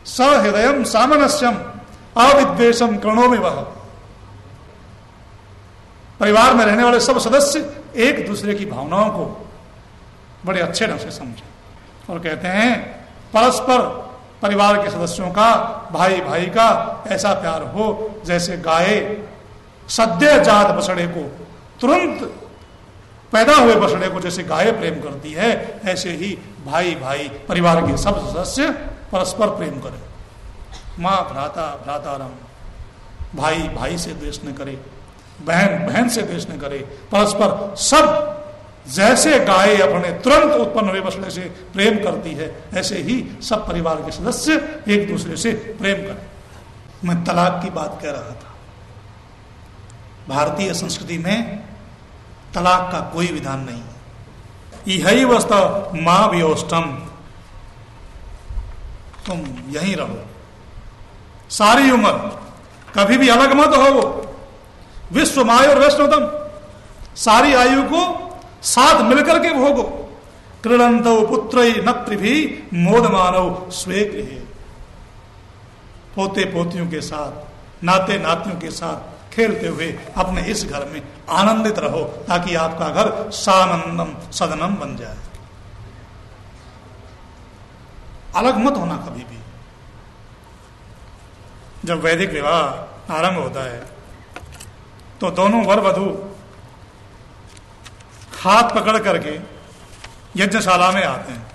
सहृदयम सामनस्यम अविद्वेषम कर्णों वह। परिवार में रहने वाले सब सदस्य एक दूसरे की भावनाओं को बड़े अच्छे ढंग से समझें और कहते हैं परस्पर परिवार के सदस्यों का, भाई भाई का ऐसा प्यार हो जैसे गाय सद्य जात बछड़े को, तुरंत पैदा हुए बछड़े को जैसे गाय प्रेम करती है, ऐसे ही भाई भाई परिवार के सब सदस्य परस्पर प्रेम करें। माँ भ्राता भ्रातारम, भाई भाई से द्वेष न करे, बहन बहन से द्वेष न करे, परस्पर सब जैसे गाय अपने तुरंत उत्पन्न हुए बछड़े से प्रेम करती है, ऐसे ही सब परिवार के सदस्य एक दूसरे से प्रेम करें। मैं तलाक की बात कह रहा था। भारतीय संस्कृति में तलाक का कोई विधान नहीं है। यही वस्ता माँ वियोष्टम, तुम यहीं रहो सारी उम्र, कभी भी अलग मत हो। विश्व माय और वैष्णवतम, सारी आयु को साथ मिलकर के भोगो। क्रीडंतो पुत्र नत्र भी मोद मानव स्वे गृह, पोते पोतियों के साथ, नाते नातियों के साथ खेलते हुए अपने इस घर में आनंदित रहो, ताकि आपका घर सानंदम सदनम बन जाए। अलग मत होना कभी भी। जब वैदिक विवाह आरंभ होता है तो दोनों वर वधू हाथ पकड़ करके यज्ञशाला में आते हैं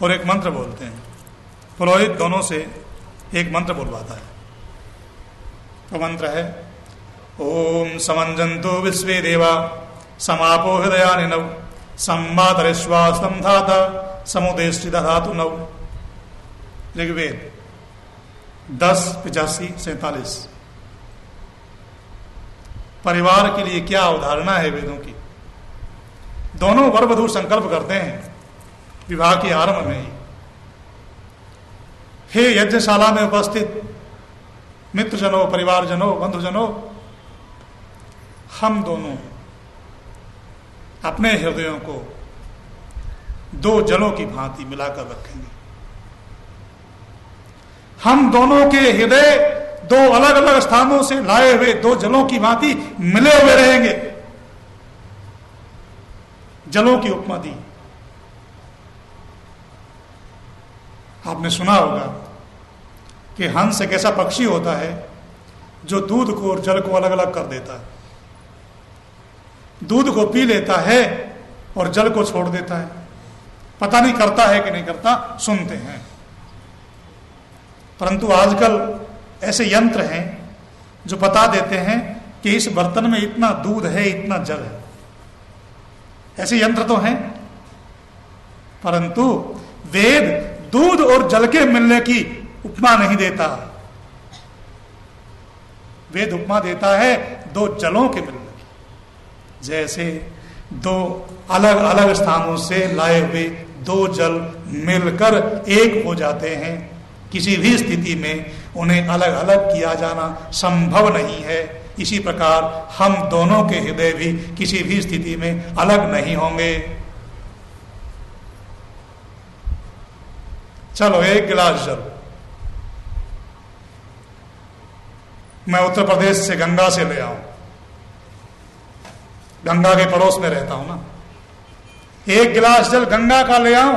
और एक मंत्र बोलते हैं। पुरोहित दोनों से एक मंत्र बोलवाता है। वो मंत्र है ओम समंजंतो विश्वे देवा समापो हृदयानि नव सम्मातरिश्वासं धाता समुदेष्टि दधातु नव। ऋग्वेद 10:85-47। परिवार के लिए क्या अवधारणा है वेदों की। दोनों वर वधू संकल्प करते हैं विवाह के आरंभ में ही, हे यज्ञशाला में उपस्थित मित्रजनों, परिवारजनों, बंधुजनों, हम दोनों अपने हृदयों को दो जलों की भांति मिलाकर रखेंगे। हम दोनों के हृदय दो अलग अलग स्थानों से लाए हुए दो जलों की भांति मिले हुए रहेंगे। जलों की उपमा दी। आपने सुना होगा कि हंस एक ऐसा पक्षी होता है जो दूध को और जल को अलग अलग कर देता है। दूध को पी लेता है और जल को छोड़ देता है। पता नहीं करता है कि नहीं करता, सुनते हैं। परंतु आजकल ऐसे यंत्र हैं जो बता देते हैं कि इस बर्तन में इतना दूध है, इतना जल है। ऐसे यंत्र तो हैं, परंतु वेद दूध और जल के मिलने की उपमा नहीं देता। वेद उपमा देता है दो जलों के मिलने की। जैसे दो अलग अलग स्थानों से लाए हुए दो जल मिलकर एक हो जाते हैं, किसी भी स्थिति में उन्हें अलग अलग किया जाना संभव नहीं है। इसी प्रकार हम दोनों के हृदय भी किसी भी स्थिति में अलग नहीं होंगे। चलो एक गिलास जल। मैं उत्तर प्रदेश से गंगा से ले आऊं, गंगा के पड़ोस में रहता हूं ना। एक गिलास जल गंगा का ले आऊं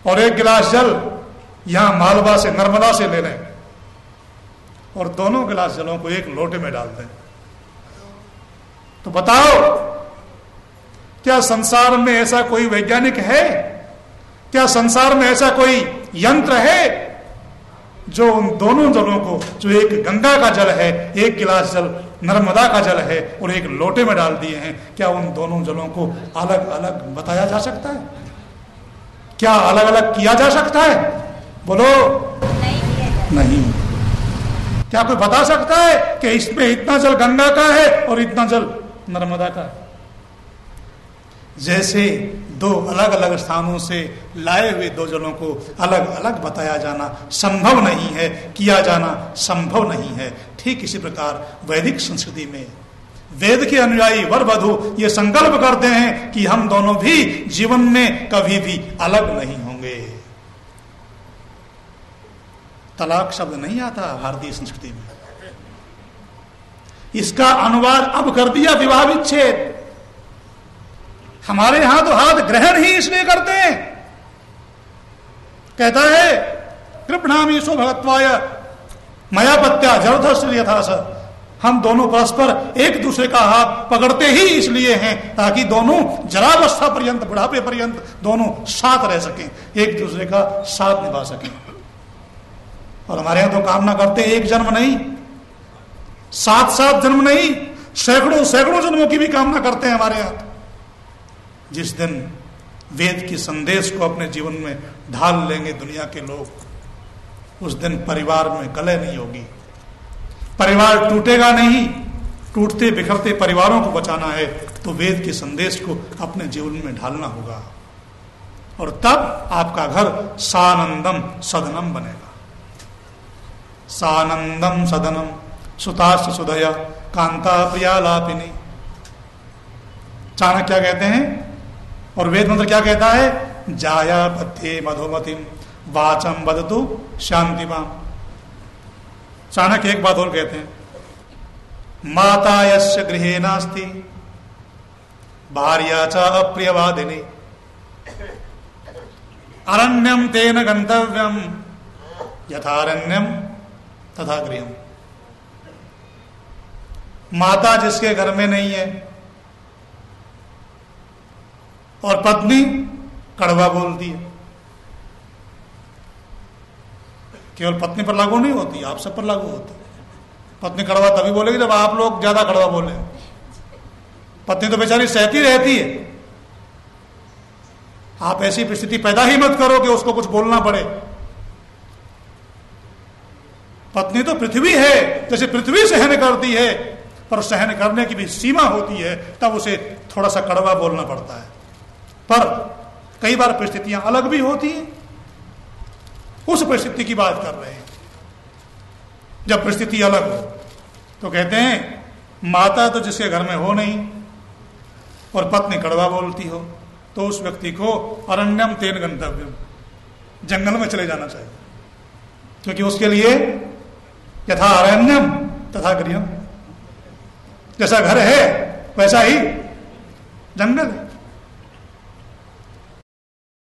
और एक गिलास जल यहां मालवा से, नर्मदा से ले लें और दोनों गिलास जलों को एक लोटे में डाल दें। तो बताओ, क्या संसार में ऐसा कोई वैज्ञानिक है, क्या संसार में ऐसा कोई यंत्र है जो उन दोनों जलों को, जो एक गंगा का जल है, एक गिलास जल नर्मदा का जल है और एक लोटे में डाल दिए हैं, क्या उन दोनों जलों को अलग अलग बताया जा सकता है? क्या अलग अलग किया जा सकता है? बोलो नहीं। क्या कोई बता सकता है कि इसमें इतना जल गंगा का है और इतना जल नर्मदा का है? जैसे दो अलग अलग स्थानों से लाए हुए दो जलों को अलग अलग बताया जाना संभव नहीं है, किया जाना संभव नहीं है, ठीक इसी प्रकार वैदिक संस्कृति में वेद के अनुयायी वर वधू ये संकल्प करते हैं कि हम दोनों भी जीवन में कभी भी अलग नहीं होंगे। तलाक शब्द नहीं आता भारतीय संस्कृति में। इसका अनुवाद अब कर दिया विवाह विच्छेद। हमारे यहां तो हाथ ग्रहण ही इसलिए करते हैं। कहता है कृपणामी सो भगत्वाय मयापत्या जरधर यथा स। हम दोनों परस्पर एक दूसरे का हाथ पकड़ते ही इसलिए हैं ताकि दोनों जरावस्था पर्यंत, बुढ़ापे पर्यंत दोनों साथ रह सकें, एक दूसरे का साथ निभा सकें। और हमारे यहां तो कामना करते एक जन्म नहीं, 7 जन्म नहीं, सैकड़ों सैकड़ों जन्मों की भी कामना करते हैं हमारे यहां। जिस दिन वेद की संदेश को अपने जीवन में ढाल लेंगे दुनिया के लोग, उस दिन परिवार में कलह नहीं होगी, परिवार टूटेगा नहीं। टूटते बिखरते परिवारों को बचाना है तो वेद के संदेश को अपने जीवन में ढालना होगा, और तब आपका घर सानंदम सदनम बनेगा। सानंदम सदनम सुताश्च सुधया कांता प्रिया लापिनी। चाणक्य क्या कहते हैं और वेद मंत्र क्या कहता है? जाया पथ्ये मधुमतिम वाचम वदतु शांतिमाम। चाणक्य एक बात और कहते हैं, माता यस्य गृहे नास्ति भार्या च अप्रियवादिनी अरण्यम तेन गंतव्यम यथारण्यम तथा गृहम। माता जिसके घर में नहीं है और पत्नी कड़वा बोलती है, केवल पत्नी पर लागू नहीं होती, आप सब पर लागू होती है। पत्नी कड़वा तभी बोलेगी जब आप लोग ज्यादा कड़वा बोले। पत्नी तो बेचारी सहती रहती है। आप ऐसी परिस्थिति पैदा ही मत करो कि उसको कुछ बोलना पड़े। पत्नी तो पृथ्वी है, जैसे पृथ्वी सहन करती है, पर सहन करने की भी सीमा होती है, तब उसे थोड़ा सा कड़वा बोलना पड़ता है। पर कई बार परिस्थितियां अलग भी होती हैं, उस परिस्थिति की बात कर रहे हैं। जब परिस्थिति अलग हो तो कहते हैं माता तो जिसके घर में हो नहीं और पत्नी कड़वा बोलती हो, तो उस व्यक्ति को अरण्यम तेन गंतव्यम, जंगल में चले जाना चाहिए, क्योंकि उसके लिए यथा अरण्यम तथा गृहम, जैसा घर है वैसा ही जंगल है।